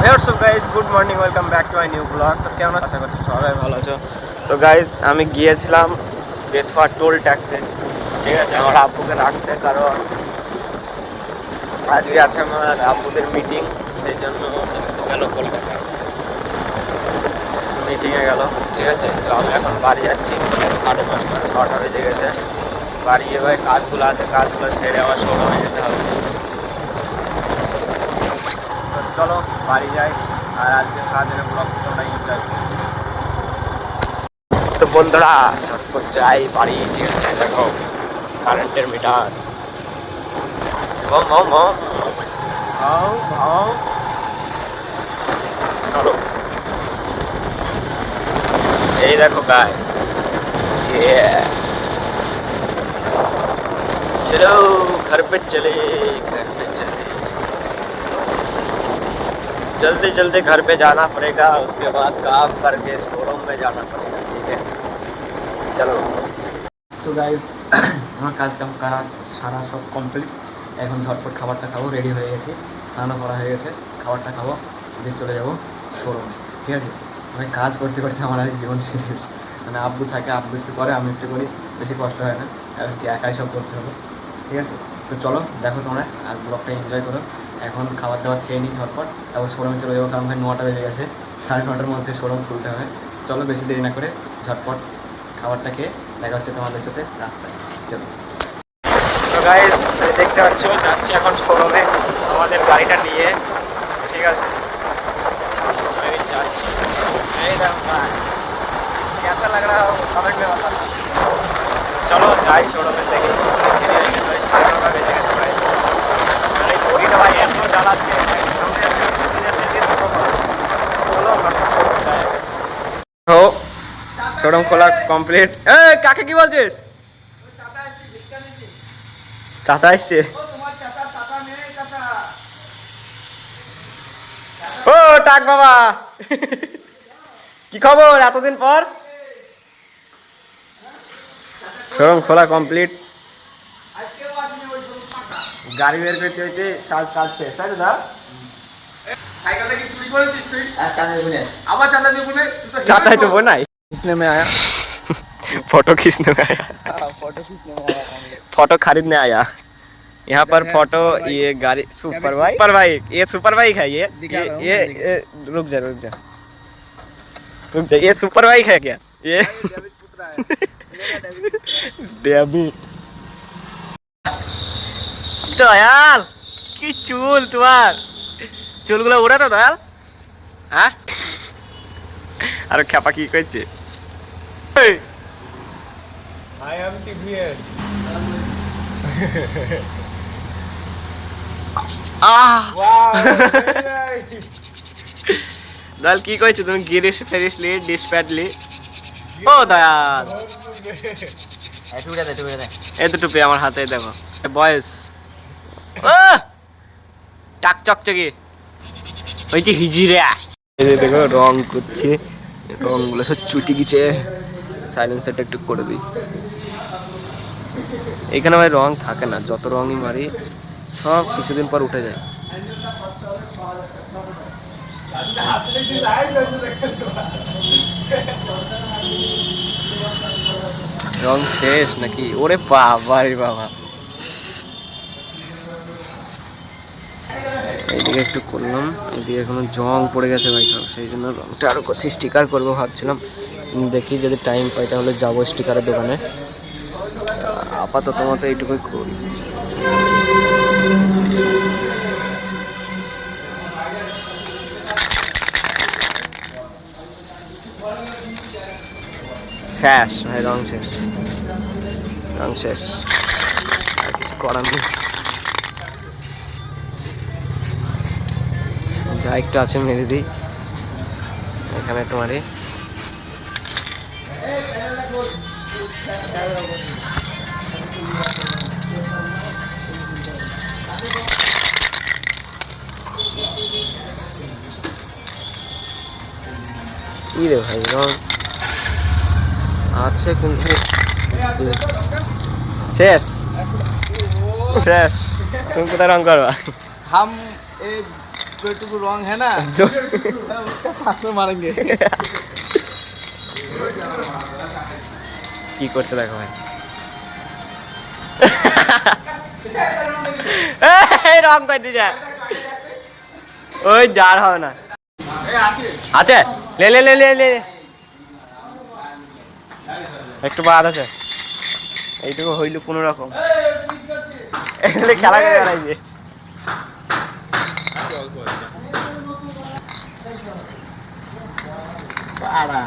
Guys good morning, welcome back to my new blog. তো কেমন আশা করছি সবাই ভালো আছো। তো গাইজ আমি গিয়েছিলাম বেথুয়া টোল ট্যাক্সে, ঠিক আছে, আমার আব্বুকে রাখতে, কারণ আজকে আছে আমার আব্বুদের মিটিং, সেই জন্য গেল কলকাতা মিটিংয়ে গেল, ঠিক আছে। তো আমি এখন বাড়ি যাচ্ছি, 5:30 6টা বেজে গেছে। বাড়ি গিয়ে ভাই কাজগুলো আছে, কাজগুলো সেরে আমার শোরুমে যেতে হবে। চলো বাড়ি যাই, আর আজকে সারাদিনের ব্লগ তোমরা এনজয় করো। তো বন্ধুরা ঝটপট যাই বাড়ি, ঠিক আছে। দেখো কারেন্টের মিটার, চলো এই দেখো গাইস, चलो घर पे चले, जल्दी जल्दी घर पे जाना पड़ेगा, उसके बाद काम करके शोरूम में जाना पड़ेगा, ठीक है। चलो তো গাইস আমার কাজ কাম করা সারা সব কমপ্লিট। এখন ঝটপট খাবারটা খাবো, রেডি হয়ে গেছি, স্নানও করা হয়ে গেছে, খাবারটা খাবো, দিয়ে চলে যাবো শোরুমে, ঠিক আছে। মানে কাজ করতে করতে আমার আর জীবন শেষ। মানে আব্বু থাকে, আব্বু একটু করে, আমি একটু করি, বেশি কষ্ট হয় না, আর কি একাই সব করতে হবে, ঠিক আছে। তো চলো দেখো তোমরা, আর ব্লগটা এনজয় করো। এখন খাবার দাবার খেয়ে নিই ঝটপট, তারপর শোরুমে চলে যাবো, কারণ ভাই 9টা বেজে গেছে, 9:30টার মধ্যে শোরুম খুলতে হবে। চলো বেশি দেরি না করে ঝটপট খাবারটা খেয়ে দেখা হচ্ছে তোমাদের সাথে রাস্তায়, চলো। তো গাইস দেখতে পাচ্ছ যাচ্ছি এখন শোরুমে আমাদের গাড়িটা নিয়ে, ঠিক আছে। আমি যাচ্ছি, এই দেখো ভাই कैसा लग रहा है कमेंट में बताना। चलो যাই শোরুমে দেখি। ঘড়িটা ভাই এত জ্বালাচ্ছে, সামনে শোরুম খোলা কমপ্লিট। কাকে কি বলছিস? চাচা এসছে। ও টাক বাবা, কি খবর এতদিন পর? শোরুম খোলা কমপ্লিট, গাড়ি বের করতে হইতে কাজ শেষ, তাই তো? দা साइकिल की चोरी করেছিস তুই? চাচা বলে আবার চাচা দিয়ে বলে चाचा तो वो ना किसने में आया? फोटो खींचने में आया, फोटो खींचने में आया। फोटो खरीदने आया यहाँ पर। फोटो ये गाड़ी सुपर बाइक, ये सुपर बाइक है। ये रुक जा ये सुपर बाइक है क्या? ये डेविड দয়াল, কি চুল তোমার, চুলগুলো ওড়া তো দয়াল, হ্যাঁ? আর খ্যাপা কি করছে? I am TVS. দয়াল কি কইছো তুমি? গিরিশ ফেরিসলি ডিসপ্যাডলি। ও দয়াল এই তো টুপি আমার হাতে, দেখো বয়স টাক চকচকে ওই যে হিজিরে। এই যে দেখো রং করছে, রংগুলো সব চুটি গেছে। সাইলেন্সারটা একটু করে দিই। এখানে ভাই রং থাকে না, যত রঙই মারি সব কিছুদিন পর উঠে যায়। রং শেষ নাকি? ওরে বাবা রে বাবা, এইদিকে একটু করলাম, এইদিকে এখনো জং পড়ে গেছে ভাই সব, সেই জন্য রংটা আরো করছি। স্টিকার করবো ভাবছিলাম, দেখি যদি টাইম পাই তাহলে যাবো স্টিকারের দোকানে। আপাতত মতো এইটুকুই করি। শেষ ভাই, রং শেষ, রং শেষ, আর কিছু করার নেই। যা একটু আছে মেরে দিই, এখানে একটু মারি। কি রে ভাই, রং আছে কিন্তু শেষ শেষ। তুমি কোথায় রং করবা? हम एक टुकु रंग है ना जो हाथ में मारेंगे কি করছে দেখো ভাই এই রং কই দিছে ওই যার হবে না আছে লে লে লে লে লে একটু বাদ আছে এইটুকু হইল কোনো রকম এখানে খেলা করে বেড়াইছে পাড়া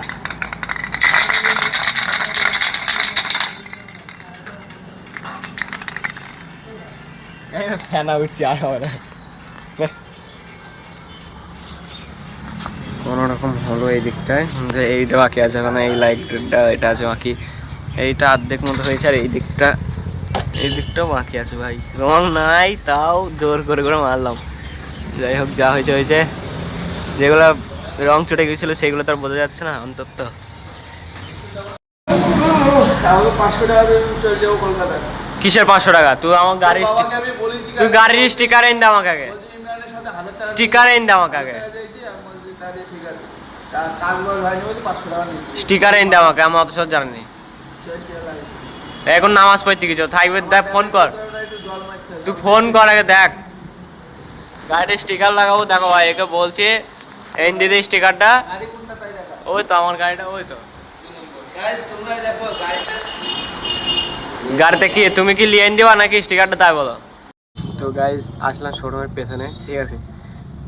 ফ্যান উঠছে আর হবে না কোনো রকম হলো এই দিকটায় এইটা বাকি আছে এখন এই লাইটটা এটা আছে বাকি এইটা অর্ধেক মতো হয়েছে আর এই দিকটাও বাকি আছে ভাই রং নাই তাও জোর করে করে মারলাম যাই হোক যা হয়েছে হয়েছে যেগুলো রং চটে গেছিলো সেগুলো তো আর বোঝা যাচ্ছে না অন্তত তাহলে 500 টাকা দিয়ে চলে যাবো কলকাতা কিসের 500 টাকা তুই আমার গাড়ির তুই গাড়ির স্টিকার এনে দে আমাকে আগে ইমরানের সাথে 1000 টাকা স্টিকার এনে দে আমাকে আগে তাহলে ঠিক আছে কাজ বল হয়নি বলে 500 টাকা নিচ্ছি স্টিকার এনে দে আমাকে আমার অত সব জানি নেই এখন নামাজ পড়তে কিছু থাকবে দেখ ফোন কর একটু জল মারতে হবে তুই ফোন কর আগে দেখ গাড়ির স্টিকার লাগাবো দেখো ভাই একে বলছে এই দিদি স্টিকারটা গাড়ি কোনটা তাই দেখা ওই তো আমার গাড়িটা ওই তো গাইস তোমরাই দেখো গাড়িটা গাড়িতে কি তুমি কি লিয়ে দিবা নাকি স্টিকারটা তাই বলো তো গাইস আসলাম শোরুমের পেছনে ঠিক আছে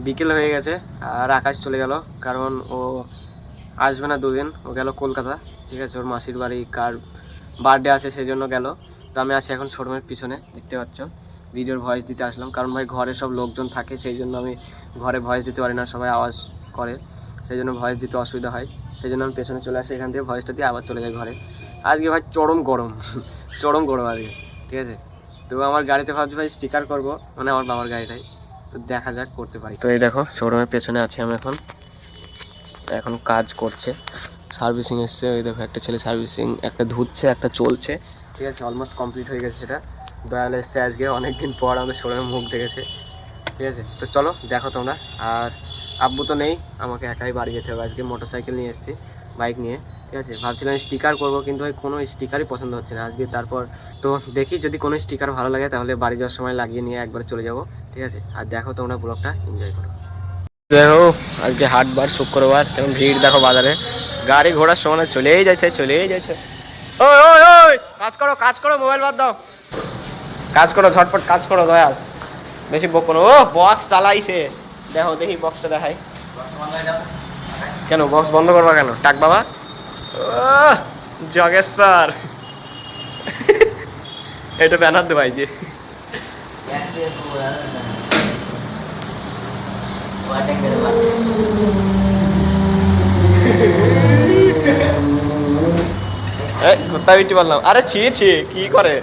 বিকেল হয়ে গেছে আর আকাশ চলে গেল কারণ ও আসবে না দুদিন ও গেল কলকাতা ঠিক আছে ওর মাসির বাড়ি কার বার্থডে আছে সেই জন্য গেল তো আমি আছি এখন শোরুমের পিছনে দেখতে পাচ্ছ ভিডিওর ভয়েস দিতে আসলাম কারণ ভাই ঘরে সব লোকজন থাকে সেই জন্য আমি ঘরে ভয়েস দিতে পারি না সবাই আওয়াজ করে সেই জন্য ভয়েস দিতে অসুবিধা হয় সেই জন্য আমি পেছনে চলে আসি এখান থেকে ভয়েসটা দিয়ে আবার চলে যাই ঘরে আজকে ভাই চরম গরম আজকে ঠিক আছে তো আমার গাড়িতে ভাবছি ভাই স্টিকার করবো মানে আমার বাবার গাড়িটাই তো দেখা যাক করতে পারি তো এই দেখো শোরুমের পেছনে আছি আমি এখন কাজ করছে সার্ভিসিং এসছে ওই দেখো একটা ছেলে সার্ভিসিং একটা ধুচ্ছে একটা চলছে ঠিক আছে অলমোস্ট কমপ্লিট হয়ে গেছে সেটা দয়াল এসছে আজকে অনেকদিন পর আমাদের শোরুমে মুখ দেখেছে ঠিক আছে তো চলো দেখো তোমরা আর আব্বু তো নেই আমাকে একাই বাড়ি যেতে হবে আজকে মোটরসাইকেল নিয়ে এসেছি বাইক নিয়ে ঠিক আছে ভাবছিলাম স্টিকার করবো কিন্তু ভাই কোনো স্টিকারই পছন্দ হচ্ছে না আজকে তারপর তো দেখি যদি কোনো স্টিকার ভালো লাগে তাহলে বাড়ি যাওয়ার সময় লাগিয়ে নিয়ে একবার চলে যাবো ঠিক আছে আর দেখো তোমরা ব্লগটা এনজয় করো দেখো আজকে হাটবার শুক্রবার কেমন ভিড় দেখো বাজারে গাড়ি ঘোড়ার সময় চলেই যাচ্ছে ওই ওই ওই কাজ করো মোবাইল বাদ দাও কাজ করো ঝটপট কাজ করো দয়াল বেশি বকো না ও বক্স চালাইছে দেখো দেখি বক্সটা দেখাই কেন বক্স বন্ধ করবা কেন টাক বাবা জগেশ্বর এটা ব্যানার দে ভাই যে কুত্তা বিটি বললাম আরে ছি কি করে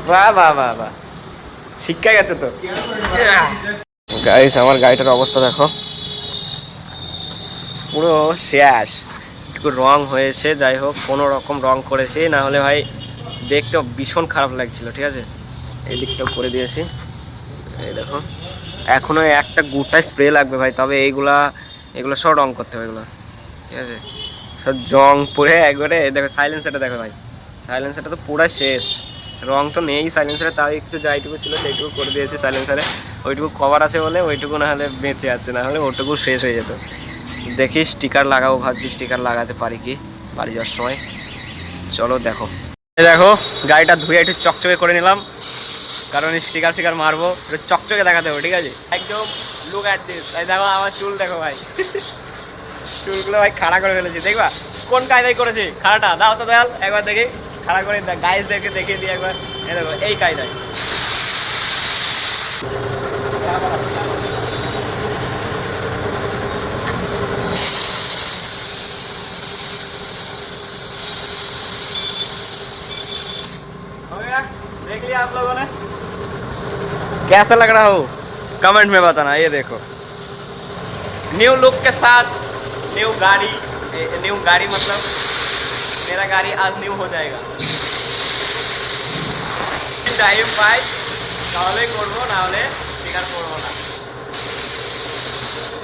বাহ বাহ বাহ বাহ শিক্ষা গেছে তো গাইস আমার গাড়িটার অবস্থা দেখো পুরো শেষ একটু রং হয়েছে যাই হোক কোনো রকম রং করেছি না হলে ভাই দেখতে ভীষণ খারাপ লাগছিল ঠিক আছে এই দিকটাও করে দিয়েছি এই দেখো এখনো একটা গোটা স্প্রে লাগবে ভাই তবে এগুলো সব রং করতে হবে এগুলো ঠিক আছে সব জং পরে একবারে দেখো সাইলেন্সারটা দেখো ভাই সাইলেন্সারটা তো পুরো শেষ রং তো নেই সাইলেন্সারে তাও একটু যাইটুকু ছিল সেইটুকু করে দিয়েছি সাইলেন্সারে ওইটুকু কভার আছে বলে ওইটুকু না হলে বেঁচে আছে না হলে ওটুকু শেষ হয়ে যেত দেখি স্টিকার লাগাবো ভাবছি স্টিকার লাগাতে পারি কি বাড়ি যাওয়ার সময় চলো দেখো দেখো গাড়িটা ধুয়ে একটু চকচকে করে নিলাম কারণ স্টিকার মারবো একটু চকচকে দেখাতে হবে ঠিক আছে একদম লুক অ্যাট দিস তাই দেখো আমার চুল দেখো ভাই চুলগুলো ভাই খাড়া করে ফেলেছি দেখবা কোন কায়দায় করেছি খাড়াটা দাও তো দয়াল একবার দেখি খাড়া করে গাইস দেখিয়ে দিই একবার এই দেখো এই কায়দায় देख लिया आप लोगों ने कैसा लग रहा हो कमेंट में बताना ये देखो न्यू लुक के साथ न्यू गाड़ी मतलब मेरा गाड़ी आज न्यू हो जाएगा टाइम पाई তাহলে করবো না হলে ঠিক আর করবো না।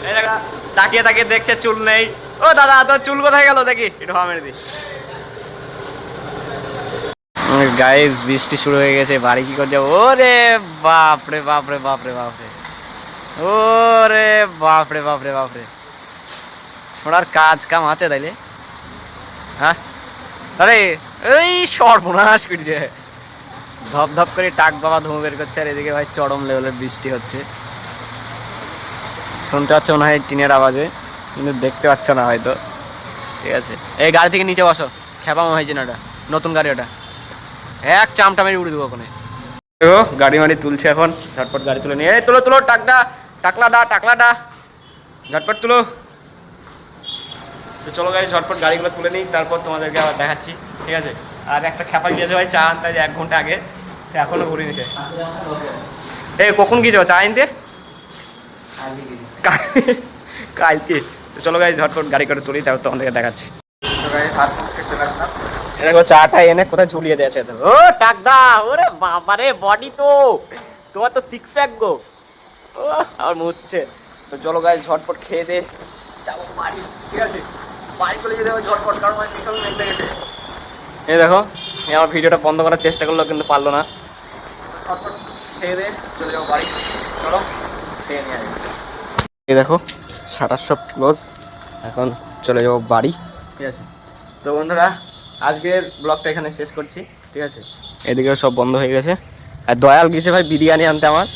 এই দেখা তাকিয়ে তাকিয়ে দেখছে চুল নেই। ও দাদা তোর চুল কোথায় গেল দেখি একটু হাওয়া মেরে দি। গাইস বৃষ্টি শুরু হয়ে গেছে, বাড়ি কি করে যাবো? ওরে বাপরে বাপরে বাপরে বাপরে, ওরে বাপরে বাপরে বাপরে, ওনার কাজ কাম আছে তাইলে? হ্যাঁ আরে এই সর্বনাশ করছে, ধপ ধপ করে টাক বাবা ধুমো বের করছে, আর এদিকে ভাই চরম লেভেলের বৃষ্টি হচ্ছে। শুনতে পাচ্ছ মনে হয় টিনের আওয়াজে, কিন্তু দেখতে পাচ্ছ না হয়তো। ঠিক আছে, এই গাড়ি থেকে নিচে বসো, খেপামো হয়েছে না ওটা, নতুন গাড়ি ওটা, এক চামটা মেরে উড়ে দেবো ওখানে। ও গাড়ি মাড়ি তুলছে এখন, ঝটপট গাড়ি তুলে নিয়ে, এই তুলো তুলো টাকলা টাকলাটা ঝটপট তুলো। তো চলো গাড়ি ঝটপট গাড়িগুলো তুলে নিই, তারপর তোমাদেরকে আবার দেখাচ্ছি। ঠিক আছে, আর একটা খেপা গিয়েছে ভাই চা আনতে 1 ঘন্টা আগে, এখনো ঘুরে নিছে। এই কখন গিয়েছো চা আনতে? কালকে। তো চলো গাড়ি ঝটপট গাড়ি করে তুলি, তারপর তোমাদেরকে দেখাচ্ছি। তো গাড়ি হাত মুখে চলে আসলাম। দেখো চাটা এনে কোথায় ঝুলিয়ে দিয়েছে। ও টাকদা, ওরে বাবারে বডি তো তোমার তো 6 প্যাক গো। ও আর মুচ্ছে। তো চলো গাইস ঝটপট খেয়ে দে যাবো বাড়ি। ঠিক আছে, বাড়ি চলে যেতে হবে ঝটপট, কারণ আমার ভীষণ মেঘ লেগেছে। এই দেখো এই আমার ভিডিওটা বন্ধ করার চেষ্টা করলো কিন্তু পারলো না। ঝটপট খেয়ে দে চলে যাবো বাড়ি। চলো খেয়ে নিয়ে আসি। এই দেখো শাটার সব ক্লোজ, এখন চলে যাবো বাড়ি। ঠিক আছে, তো বন্ধুরা আজকের ব্লগটা এখানে শেষ করছি। ঠিক আছে, এদিকেও সব বন্ধ হয়ে গেছে, আর দয়াল গেছে ভাই বিরিয়ানি আনতে আমার,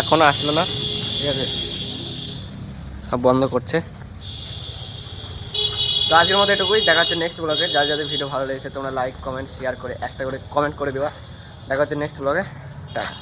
এখনও আসলো না। ঠিক আছে, সব বন্ধ করছে। তো আজকের মতো এটুকুই, দেখা হচ্ছে নেক্সট ব্লগে। যাদের ভিডিও ভালো লেগেছে তোমরা লাইক কমেন্ট শেয়ার করে একটা করে কমেন্ট করে দেওয়া। দেখা হচ্ছে নেক্সট ব্লগে, টাটা।